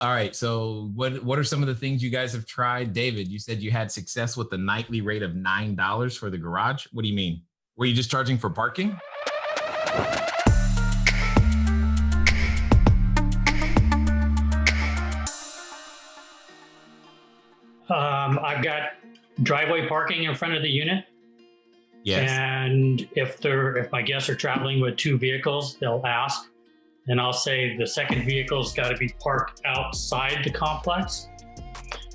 All right. So what are some of the things you guys have tried? David, you said you had success with the nightly rate of $9 for the garage. What do you mean? Were you just charging for parking? I've got driveway parking in front of the unit. Yes. And if my guests are traveling with two vehicles, they'll ask, and I'll say the second vehicle's got to be parked outside the complex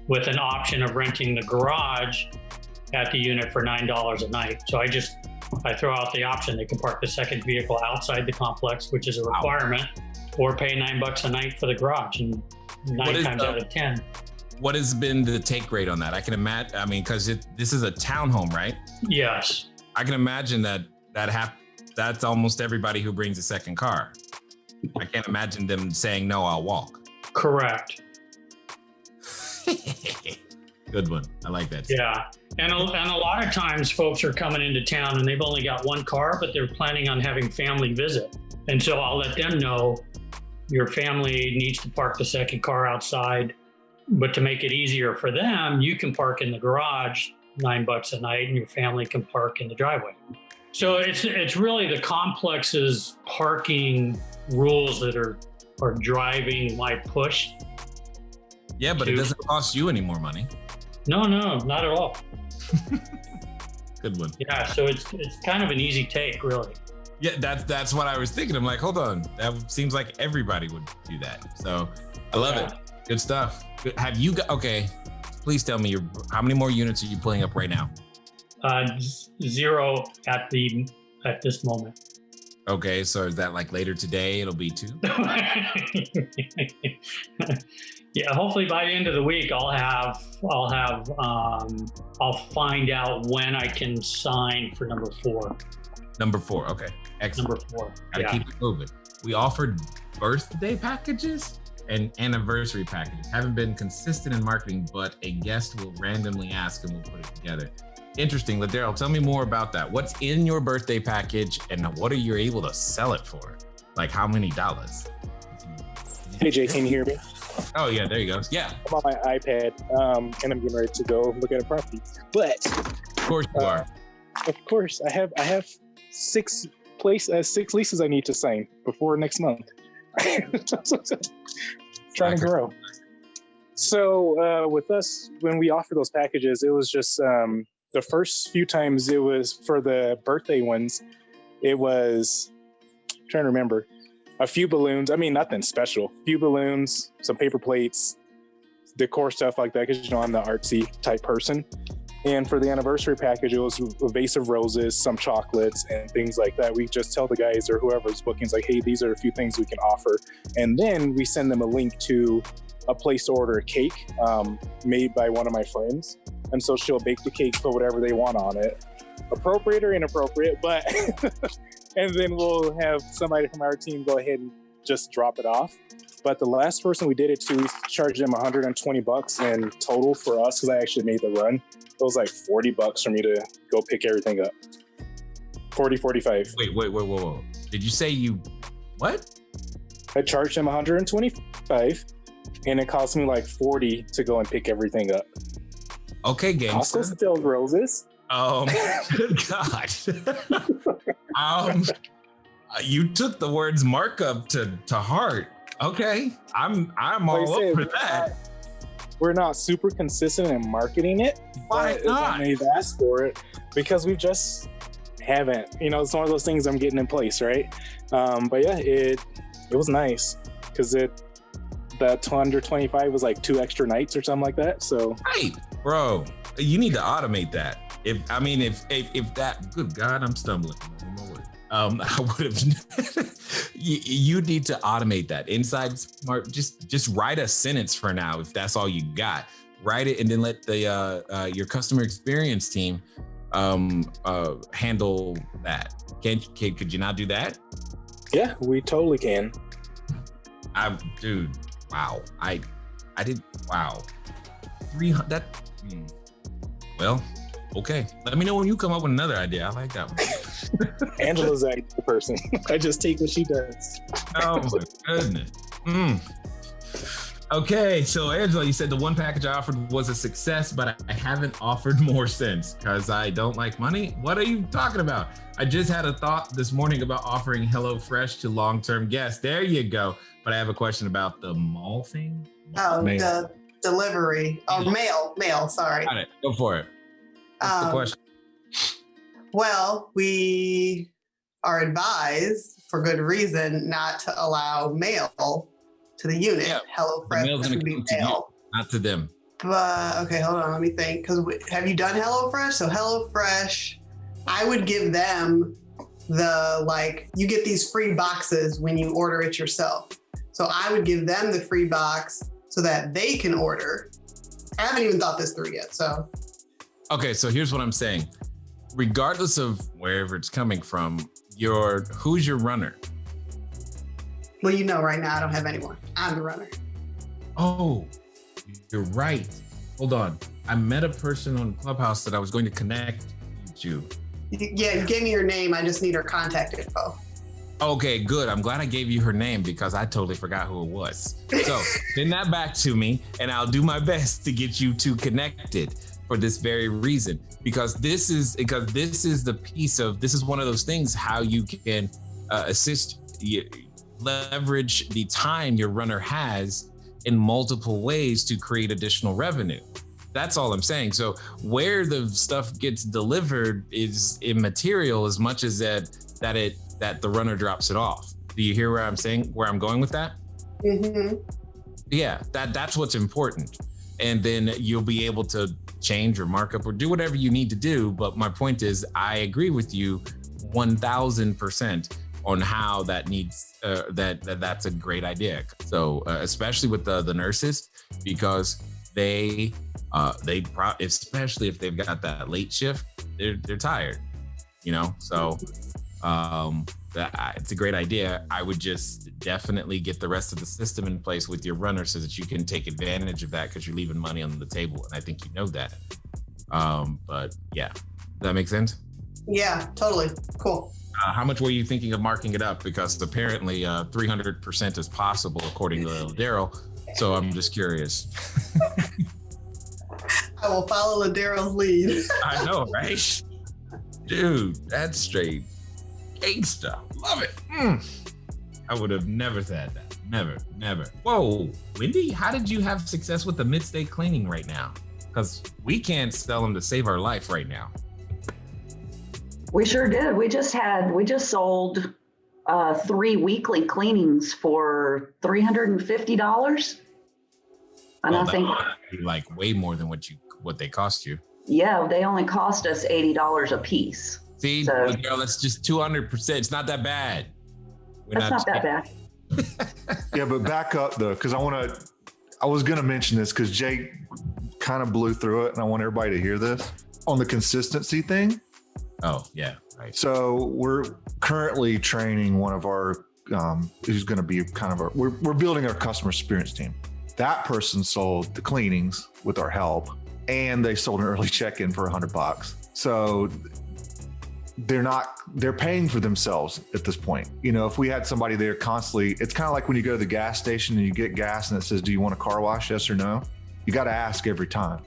with an option of renting the garage at the unit for $9 a night. So I throw out the option. They can park the second vehicle outside the complex, which is a requirement, or pay $9 a night for the garage. And 9 times out of 10. What has been the take rate on that? I can imagine, because this is a townhome, right? Yes. I can imagine that's almost everybody who brings a second car. I can't imagine them saying, no, I'll walk. Correct. Good one. I like that. Yeah. And a lot of times folks are coming into town and they've only got one car, but they're planning on having family visit. And so I'll let them know your family needs to park the second car outside. But to make it easier for them, you can park in the garage $9 a night and your family can park in the driveway. So it's really the complex's parking rules that are driving my push. Yeah, but it doesn't cost you any more money. No, not at all. Good one. Yeah, so it's kind of an easy take, really. Yeah, that's what I was thinking. I'm like, hold on, that seems like everybody would do that. So I love it. Good stuff. Have you got, okay, please tell me how many more units are you pulling up right now? 0 at this moment. Okay, so is that like later today? It'll be 2? Yeah, hopefully by the end of the week, I'll find out when I can sign for number 4. Number 4, okay, excellent. Number 4, Gotta keep it moving. We offered birthday packages and anniversary packages. Haven't been consistent in marketing, but a guest will randomly ask and we'll put it together. Interesting. Ladero, tell me more about that. What's in your birthday package and what are you able to sell it for? Like how many dollars? Hey Jay, can you hear me? Oh yeah, there you go. Yeah. I'm on my iPad and I'm getting ready to go look at a property. But of course you are. Of course, I have 6 leases I need to sign before next month. Trying to grow. So with us, when we offer those packages, it was just the first few times it was for the birthday ones. It was, I'm trying to remember, a few balloons. I mean, nothing special. A few balloons, some paper plates, decor stuff like that, because I'm the artsy type person. And for the anniversary package, it was a vase of roses, some chocolates, and things like that. We just tell the guys or whoever's booking, like, hey, these are a few things we can offer. And then we send them a link to a place to order a cake made by one of my friends. And so she'll bake the cake, put whatever they want on it. Appropriate or inappropriate, but... and then we'll have somebody from our team go ahead and just drop it off. But the last person we did it to, we charged them $120 in total for us, because I actually made the run. It was like $40 for me to go pick everything up. 45. Wait. Did you say what? I charged him $125 and it cost me like $40 to go and pick everything up. Okay, gangster. Costco sells roses. Good God. You took the words markup to heart. Okay. I'm all over that. We're not super consistent in marketing it. Why not? They've asked for it because we just haven't. It's one of those things I'm getting in place, right? But yeah, it was nice because that 225 was like 2 extra nights or something like that. So right, bro, you need to automate that. If that, good God, I'm stumbling. I would have. You need to automate that inside smart. Just write a sentence for now. If that's all you got, write it and then let the your customer experience team handle that. Could you not do that? Yeah, we totally can. Dude, wow. I did. Wow. 300. Well. Okay, let me know when you come up with another idea. I like that one. Angela's that person. I just take what she does. Oh my goodness. Okay, so Angela, you said the one package I offered was a success, but I haven't offered more since because I don't like money. What are you talking about? I just had a thought this morning about offering HelloFresh to long-term guests. There you go. But I have a question about the mall thing. Oh, Mail. the delivery. Oh, mail. Sorry. Got it. Go for it. What's the question? Well, we are advised, for good reason, not to allow mail to the unit. Yeah, HelloFresh the mail's gonna would be come to you, mail. not to them. But okay, hold on, let me think. Because have you done HelloFresh? So HelloFresh, I would give them you get these free boxes when you order it yourself. So I would give them the free box so that they can order. I haven't even thought this through yet. So Okay, so here's what I'm saying. Regardless of wherever it's coming from, who's your runner? well, right now I don't have anyone. I'm the runner. Oh, you're right. Hold on. I met a person on Clubhouse that I was going to connect you to. Yeah, you gave me your name. I just need her contact info. Okay, good. I'm glad I gave you her name because I totally forgot who it was. So send that back to me and I'll do my best to get you two connected for this very reason. Because this is one of those things how you can leverage the time your runner has in multiple ways to create additional revenue. That's all I'm saying. So where the stuff gets delivered is immaterial as much as that the runner drops it off. Do you hear where I'm going with that? Mm-hmm. Yeah, that's what's important. And then you'll be able to change or mark up or do whatever you need to do. But my point is, I agree with you 1000% on how that needs that's a great idea. So especially with the nurses, because they especially if they've got that late shift, they're tired, so it's a great idea. I would just definitely get the rest of the system in place with your runner so that you can take advantage of that because you're leaving money on the table, and I think you know that. But yeah, does that make sense? Yeah, totally. Cool. How much were you thinking of marking it up? Because apparently 300% is possible according to Daryl. So I'm just curious. I will follow Daryl's lead. I know, right? Dude, that's straight gangsta. Love it. I would have never said that. Never. Whoa, Wendy, how did you have success with the mid-state cleaning right now? Because we can't sell them to save our life right now. We sure did. We just sold 3 weekly cleanings for $350. And I think like way more than what they cost you. Yeah, they only cost us $80 a piece. See, girl, that's just 200%. It's not that bad. That's not that bad. Yeah, but back up though, because I was gonna mention this because Jake kind of blew through it, and I want everybody to hear this on the consistency thing. Oh yeah, right. So we're currently training one of our who's going to be kind of we're building our customer experience team. That person sold the cleanings with our help, and they sold an early check-in for $100. So they're paying for themselves at this point. If we had somebody there constantly, it's kind of like when you go to the gas station and you get gas and it says, do you want a car wash? Yes or no? You got to ask every time.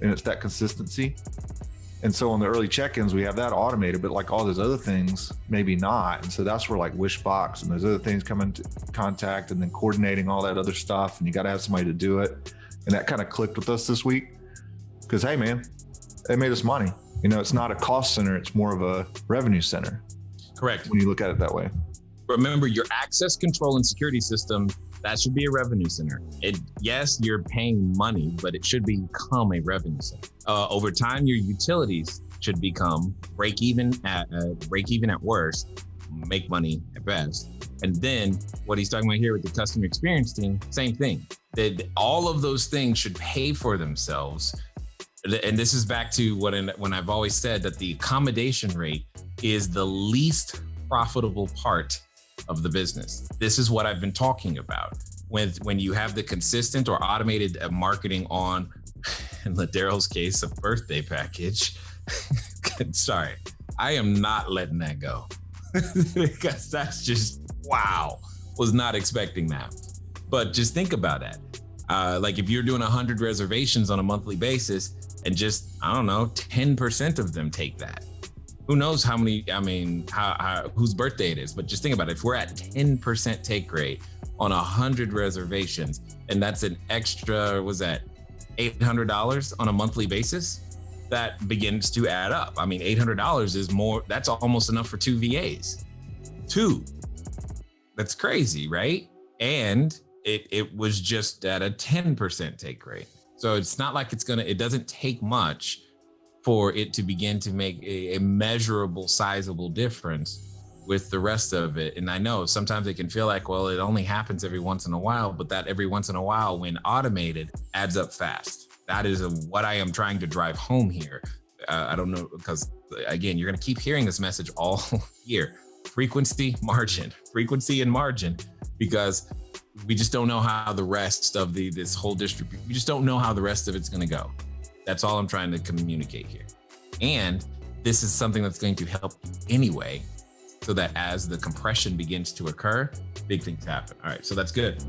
And it's that consistency. And so on the early check-ins, we have that automated, but like all those other things, maybe not. And so that's where like Wishbox and those other things come into contact, and then coordinating all that other stuff. And you got to have somebody to do it. And that kind of clicked with us this week because, hey man, they made us money. It's not a cost center. It's more of a revenue center. Correct. When you look at it that way. Remember, your access control and security system, that should be a revenue center. Yes, you're paying money, but it should become a revenue center. Over time, your utilities should become break even at worst, make money at best. And then what he's talking about here with the customer experience team, same thing. That all of those things should pay for themselves. And this is back to when I've always said that the accommodation rate is the least profitable part of the business. This is what I've been talking about. When you have the consistent or automated marketing on, in Daryl's case, a birthday package. Sorry, I am not letting that go because that's just, wow, was not expecting that. But just think about that. Like if you're doing 100 reservations on a monthly basis and just, I don't know, 10% of them take that. Who knows how many, I mean, how whose birthday it is, but just think about it. If we're at 10% take rate on 100 reservations, and that's an extra, was that $800 on a monthly basis? That begins to add up. I mean, $800 is more, that's almost enough for 2 VAs. 2. That's crazy, right? And it was just at a 10% take rate. So it's not like it doesn't take much for it to begin to make a measurable, sizable difference with the rest of it. And I know sometimes it can feel like, well, it only happens every once in a while, but that every once in a while, when automated, adds up fast. That is what I am trying to drive home here. I don't know, because again, you're going to keep hearing this message all year. Frequency and margin, because we just don't know how the rest of this whole distribution, we just don't know how the rest of it's going to go. That's all I'm trying to communicate here. And this is something that's going to help you anyway, so that as the compression begins to occur, big things happen. All right, so that's good.